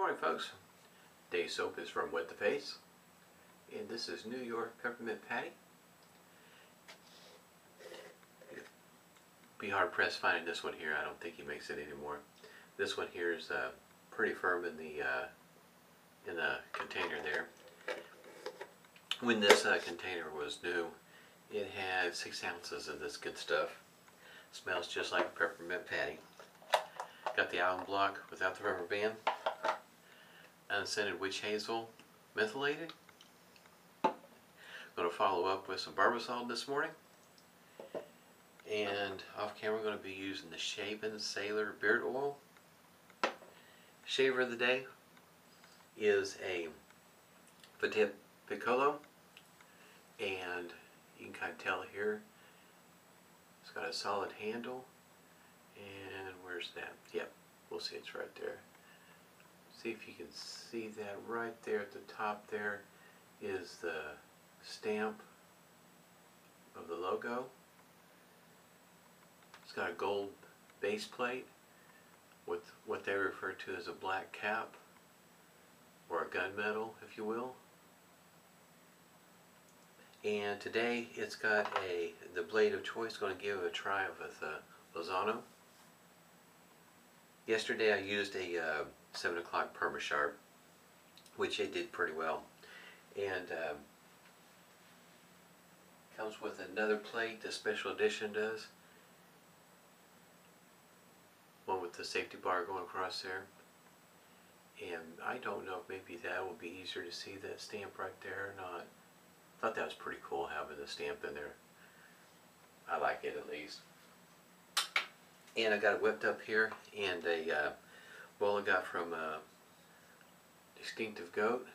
morning, folks. Today's soap is from Wet the Face, and this is New York Peppermint Patty. Be hard pressed finding this one here. I don't think he makes it anymore. This one here is pretty firm in the container there. When this container was new, it had 6 ounces of this good stuff. Smells just like a peppermint patty. Got the alum block without the rubber band. Unscented witch hazel, methylated. Going to follow up with some Barbasol this morning. And off camera, we're going to be using the Shaven Sailor Beard oil. Shaver of the day is a Fatip Piccolo, and you can kind of tell here it's got a solid handle. And where's that? Yep, we'll see it's right there. See if you can see that right there at the top. There is the stamp of the logo. It's got a gold base plate with what they refer to as a black cap, or a gunmetal, if you will. And today it's got the blade of choice. Going to give it a try with Bolzano. Yesterday I used a 7 o'clock Preshave, which it did pretty well. And comes with another plate, the special edition does. One with the safety bar going across there. And I don't know if maybe that will be easier to see that stamp right there or not. I thought that was pretty cool having the stamp in there. I like it at least. And I got it whipped up here, and a bowl I got from Distinctive Goat,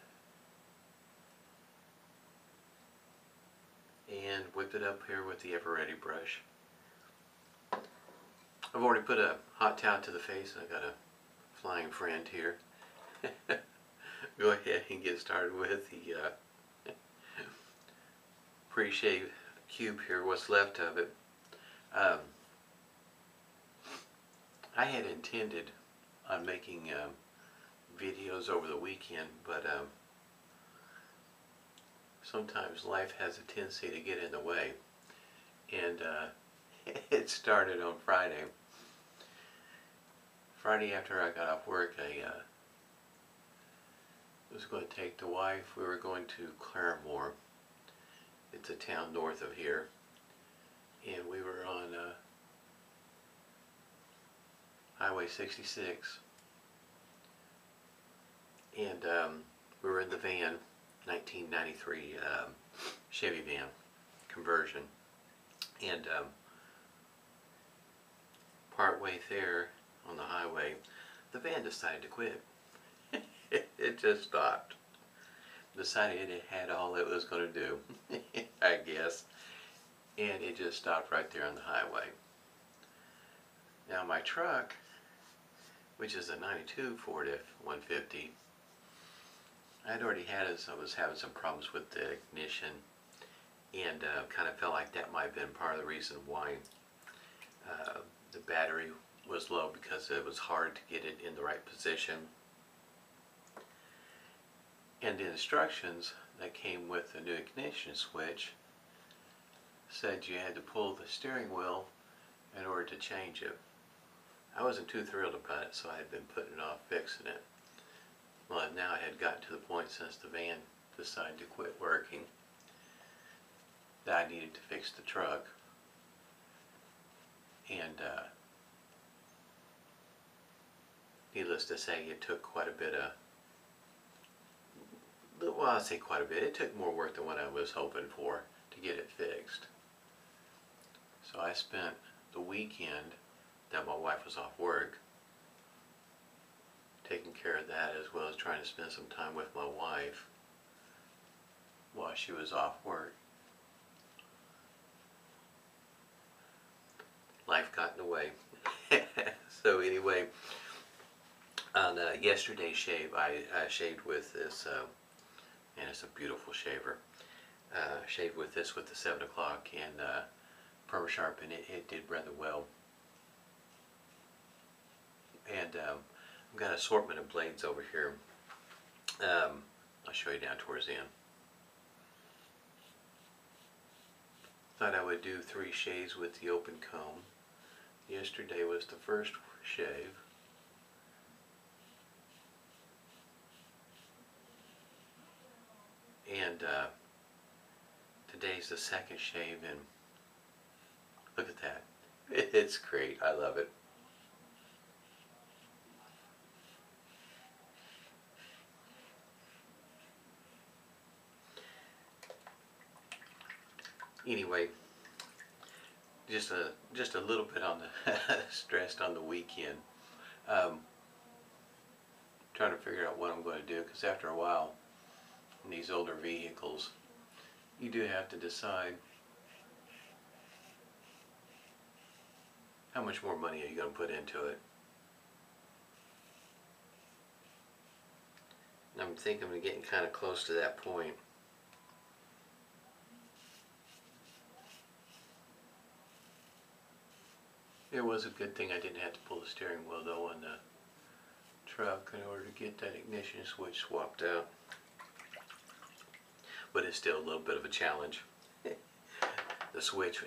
and whipped it up here with the Ever Ready brush. I've already put a hot towel to the face, and I got a flying friend here. Go ahead and get started with the Preshave cube here, what's left of it. I had intended on making videos over the weekend, but sometimes life has a tendency to get in the way, and it started on Friday. Friday after I got off work, I was going to take the wife. We were going to Claremore. It's a town north of here, and we were on Highway 66, and we were in the van, 1993 Chevy van conversion, and part way there on the highway, the van decided to quit. It just stopped. Decided it had all it was going to do, I guess, and it just stopped right there on the highway. Now my truck, which is a 92 Ford F-150, I'd already had it, so I was having some problems with the ignition, and kind of felt like that might have been part of the reason why the battery was low, because it was hard to get it in the right position. And the instructions that came with the new ignition switch said you had to pull the steering wheel in order to change it. I wasn't too thrilled about it, so I had been putting off fixing it. Well, now it had gotten to the point, since the van decided to quit working, that I needed to fix the truck. And needless to say, it took quite a bit of, well, I'll say quite a bit. It took more work than what I was hoping for to get it fixed. So I spent the weekend that my wife was off work taking care of that, as well as trying to spend some time with my wife while she was off work. Life got in the way. So anyway, on yesterday's shave, I shaved with this, and it's a beautiful shaver. Shaved with this with the 7 o'clock and Preshave, and it did rather well. And I've got an assortment of blades over here. I'll show you down towards the end. Thought I would do 3 shaves with the open comb. Yesterday was the first shave. And today's the second shave, and look at that. It's great. I love it. Anyway, just a little bit on the stressed on the weekend. Trying to figure out what I'm going to do, because after a while in these older vehicles, you do have to decide how much more money are you going to put into it. And I'm thinking I'm getting kind of close to that point. It was a good thing I didn't have to pull the steering wheel though on the truck in order to get that ignition switch swapped out. But it's still a little bit of a challenge. The switch,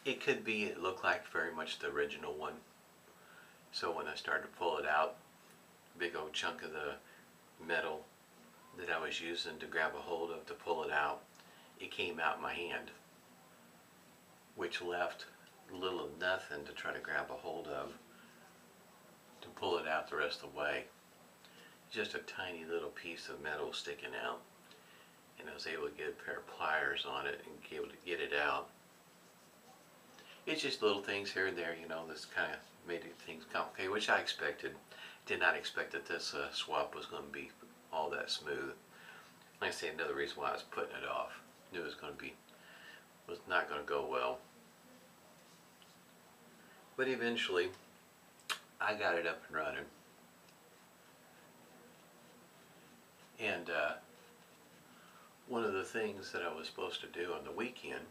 it could be, it looked like very much the original one. So when I started to pull it out, a big old chunk of the metal that I was using to grab a hold of to pull it out, it came out in my hand, which left little of nothing to try to grab a hold of to pull it out the rest of the way. Just a tiny little piece of metal sticking out, and I was able to get a pair of pliers on it and be able to get it out. It's just little things here and there, you know, that's kind of made things complicated, which I expected. Did not expect that this swap was going to be all that smooth. Like I say, another reason why I was putting it off. Knew it was not going to go well. But eventually, I got it up and running. And one of the things that I was supposed to do on the weekend,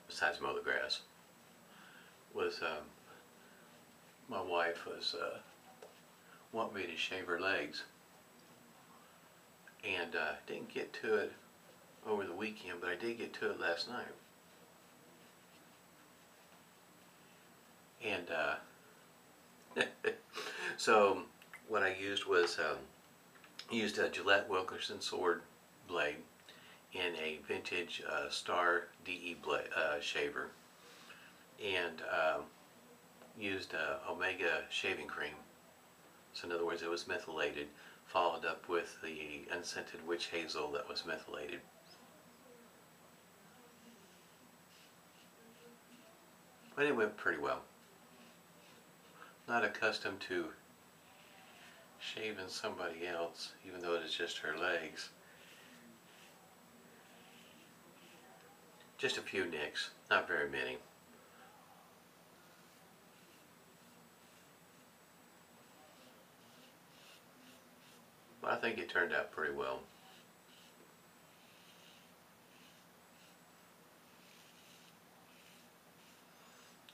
besides mow the grass, was my wife was wanting me to shave her legs. And didn't get to it over the weekend, but I did get to it last night. And so what I used was used a Gillette Wilkinson sword blade in a vintage Star DE blade, shaver, and used Omega shaving cream. So in other words, it was methylated, followed up with the unscented witch hazel that was methylated. But it went pretty well. Not accustomed to shaving somebody else, even though it is just her legs. Just a few nicks, not very many. But I think it turned out pretty well.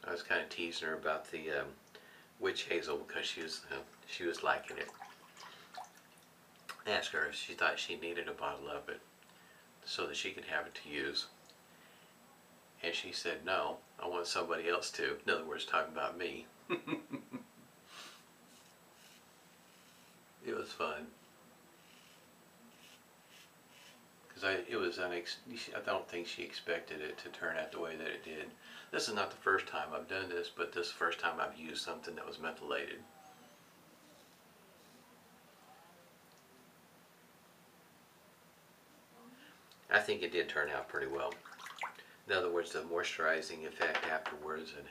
I was kind of teasing her about the witch hazel because she was liking it. I asked her if she thought she needed a bottle of it so that she could have it to use. And she said, no, I want somebody else to. In other words, talking about me. It was fun. Because I don't think she expected it to turn out the way that it did. This is not the first time I've done this, but this is the first time I've used something that was methylated. I think it did turn out pretty well. In other words, the moisturizing effect afterwards and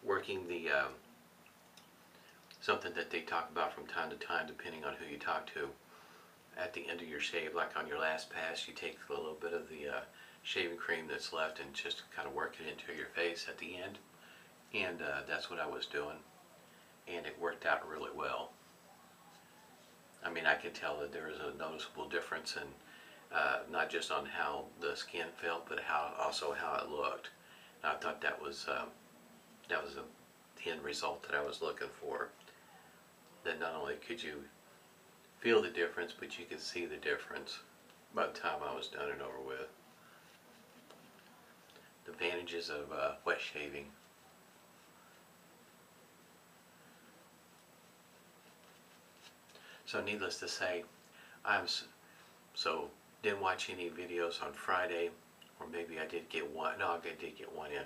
working the something that they talk about from time to time, depending on who you talk to. At the end of your shave, like on your last pass, you take a little bit of the shaving cream that's left and just kind of work it into your face at the end. And that's what I was doing. And it worked out really well. I mean, I could tell that there was a noticeable difference in not just on how the skin felt, but also how it looked. And I thought that was the end result that I was looking for. that not only could you feel the difference, but you could see the difference by the time I was done and over with. The advantages of wet shaving. So needless to say, so didn't watch any videos on Friday, or maybe I did get one. No, I did get one in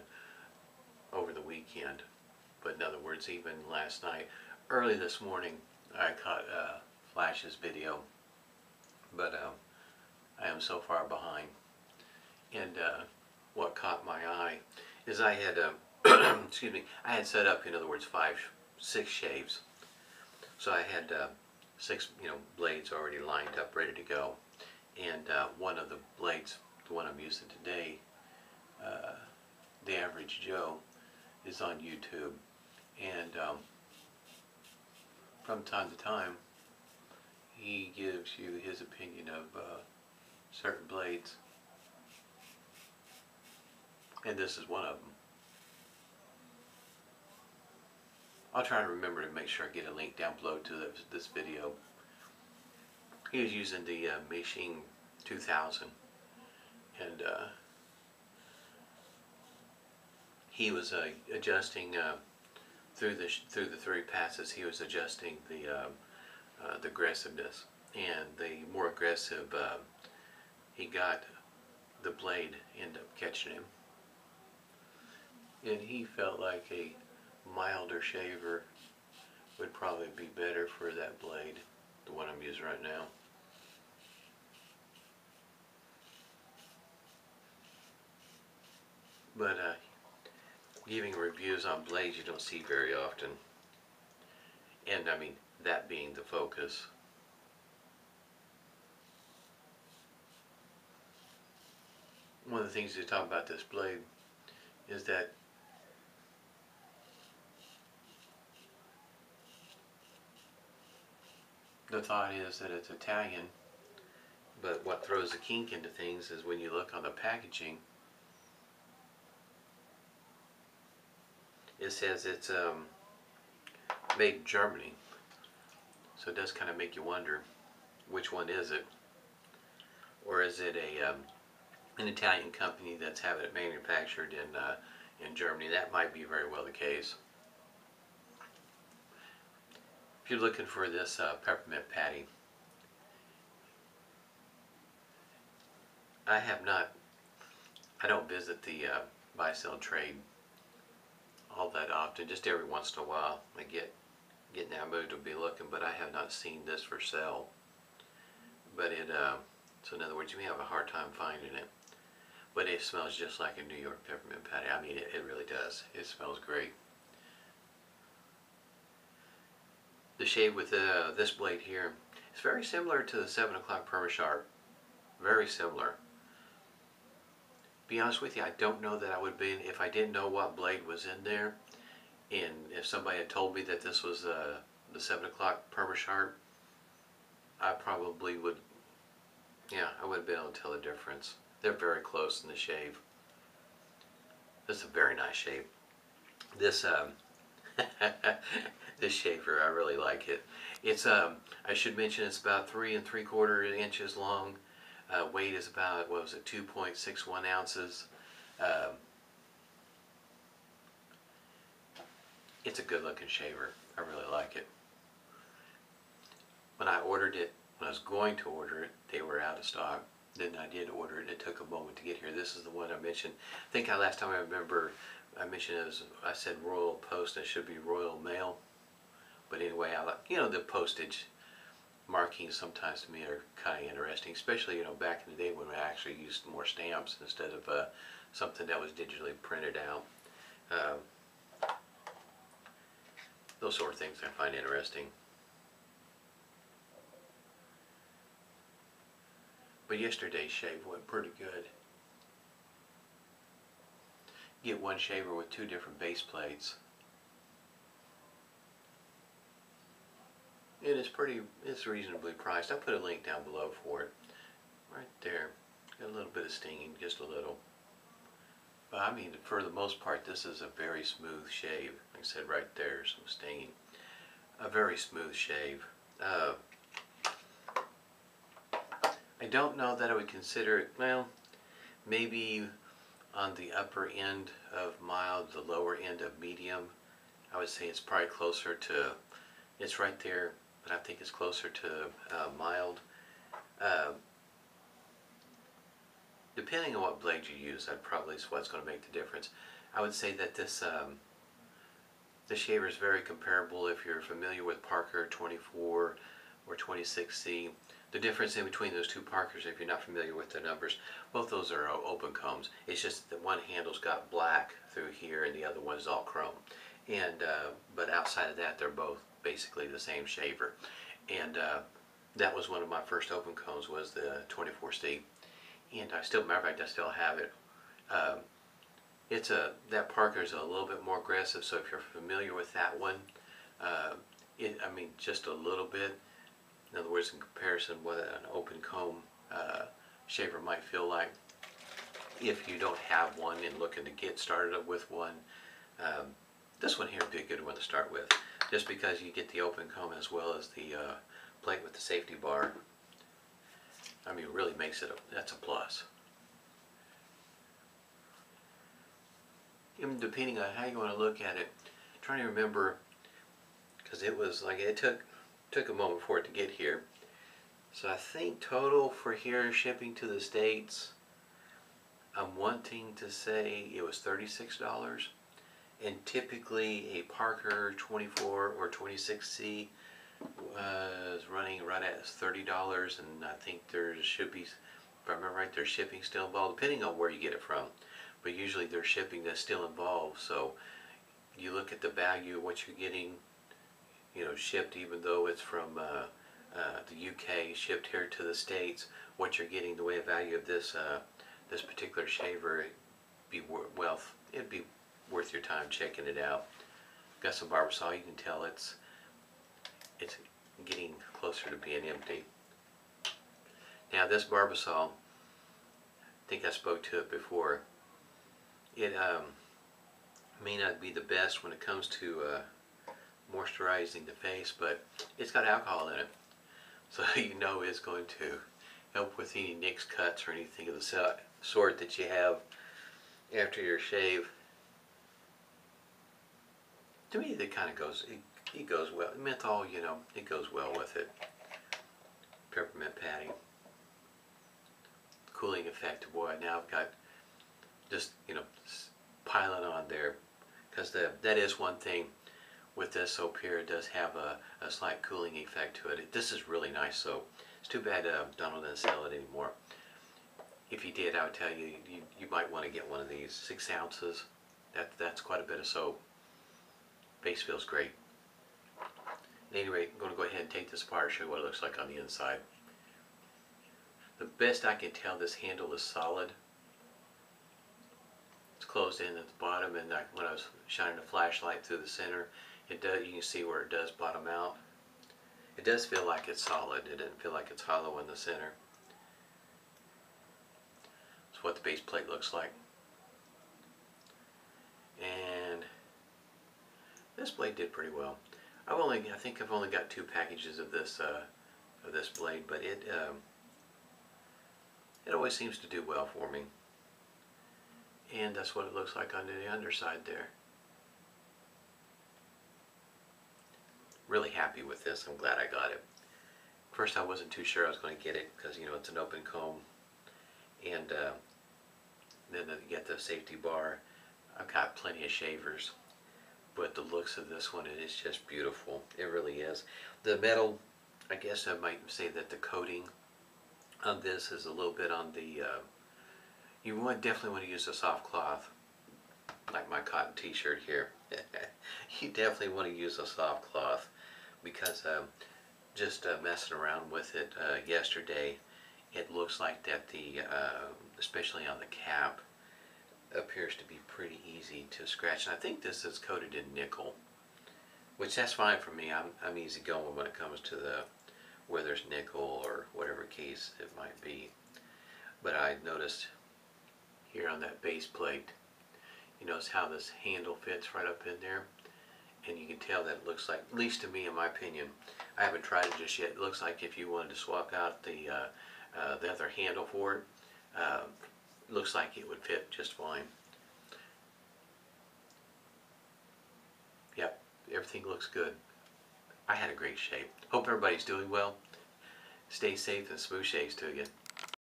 over the weekend. But in other words, even last night, early this morning, I caught Flash's video, but I am so far behind. And what caught my eye is I had, excuse me, I had set up, in other words, 6 shaves. So I had 6, blades already lined up, ready to go. And one of the blades, the one I'm using today, the Average Joe, is on YouTube. And from time to time, he gives you his opinion of certain blades. And this is one of them. I'll try to remember to make sure I get a link down below to this video. He was using the Machine 2000, and he was adjusting through the 3 passes. He was adjusting the aggressiveness, and the more aggressive he got, the blade ended up catching him, and he felt like a milder shaver would probably be better for that blade, the one I'm using right now. But giving reviews on blades you don't see very often, and I mean that being the focus. One of the things to talk about this blade is that the thought is that it's Italian, but what throws a kink into things is when you look on the packaging, it says it's made in Germany. So it does kind of make you wonder, which one is it? Or is it an Italian company that's having it manufactured in Germany? That might be very well the case. If you're looking for this peppermint patty, I don't visit the buy, sell, trade all that often. Just every once in a while I get in that mood to be looking, but I have not seen this for sale. But so in other words, you may have a hard time finding it, but it smells just like a New York peppermint patty. I mean, it really does. It smells great. The shave with this blade here is very similar to the 7 o'clock Permasharp. Very similar. Be honest with you, I don't know that I would be, if I didn't know what blade was in there, and if somebody had told me that this was the 7 o'clock Permasharp, I probably would, yeah, I would have been able to tell the difference. They're very close in the shave. This is a very nice shave. This this shaver, I really like it. It's I should mention it's about 3 3/4 inches long. Weight is about, what was it, 2.61 ounces. It's a good looking shaver. I really like it. When I ordered it, when I was going to order it, they were out of stock. Then I did order it. It took a moment to get here. This is the one I mentioned. I think last time I remember I mentioned it was, I said Royal Post, and it should be Royal Mail. But anyway, I like, the postage markings sometimes to me are kind of interesting, especially back in the day when we actually used more stamps instead of something that was digitally printed out. Those sort of things I find interesting. But yesterday's shave went pretty good. Get one shaver with 2 different base plates. And it's reasonably priced. I'll put a link down below for it. Right there. Got a little bit of stinging, just a little. But I mean, for the most part, this is a very smooth shave. Like I said, right there, some stinging. a very smooth shave. I don't know that I would consider it, well, maybe on the upper end of mild, the lower end of medium. I would say it's probably closer to, it's right there, but I think it's closer to mild. Depending on what blade you use, that probably is what's going to make the difference. I would say that this shaver is very comparable if you're familiar with Parker 24 or 26C. The difference in between those two Parkers, if you're not familiar with the numbers, both those are open combs. It's just that one handle's got black through here and the other one's all chrome. And but outside of that, they're both basically the same shaver. And that was one of my first open combs, was the 24C. And I still, matter of fact, I still have it. That Parker is a little bit more aggressive, so if you're familiar with that one, I mean, just a little bit. In other words, in comparison, what an open comb shaver might feel like. If you don't have one and looking to get started with one, this one here would be a good one to start with, just because you get the open comb as well as the plate with the safety bar. I mean, it really makes it that's a plus. Even depending on how you want to look at it, I'm trying to remember, because it was like, it took a moment for it to get here. So I think total for here shipping to the States, I'm wanting to say it was $36. And typically a Parker 24 or 26C was running right at $30, and I think there should be, if I remember right, there's shipping still involved, depending on where you get it from. But usually there's shipping that's still involved, so you look at the value of what you're getting, you know, shipped, even though it's from the UK, shipped here to the States, what you're getting, the way of value of this this particular shaver, it'd be worth your time checking it out. Got some Barbasol, you can tell it's getting closer to being empty. Now this Barbasol, I think I spoke to it before, it may not be the best when it comes to moisturizing the face, but it's got alcohol in it, so you know it's going to help with any nicks, cuts, or anything of the sort that you have after your shave. To me, that kind of goes, it goes well. Menthol, you know, it goes well with it. Peppermint patty. Cooling effect, boy, now I've got just, you know, piling on there, because that is one thing with this soap here. It does have a slight cooling effect to it. This is really nice soap. It's too bad Donald doesn't sell it anymore. If he did, I would tell you, you might want to get one of these. 6 ounces. That's quite a bit of soap. Base feels great. At any rate, I'm going to go ahead and take this apart and show you what it looks like on the inside. The best I can tell, this handle is solid. It's closed in at the bottom, and when I was shining the flashlight through the center, it does. You can see where it does bottom out. It does feel like it's solid. It doesn't feel like it's hollow in the center. That's what the base plate looks like. And this blade did pretty well. I think I've only got 2 packages of this blade, but it always seems to do well for me. And that's what it looks like on the underside there. Really happy with this. I'm glad I got it. First, I wasn't too sure I was going to get it because, you know, it's an open comb, and then you get the safety bar. I've got plenty of shavers, but the looks of this one, it is just beautiful. It really is. The metal, I guess I might say that the coating on this is a little bit on the, you definitely want to use a soft cloth, like my cotton t-shirt here. You definitely want to use a soft cloth, because just messing around with it yesterday, it looks like that especially on the cap, appears to be pretty easy to scratch. And I think this is coated in nickel, which that's fine for me. I'm easy going when it comes to whether it's nickel or whatever case it might be. But I noticed here on that base plate, you notice how this handle fits right up in there, and you can tell that it looks like, at least to me in my opinion, I haven't tried it just yet. It looks like if you wanted to swap out the other handle for it, looks like it would fit just fine. Yep, everything looks good. I had a great shave. Hope everybody's doing well. Stay safe and smooth shaves to you.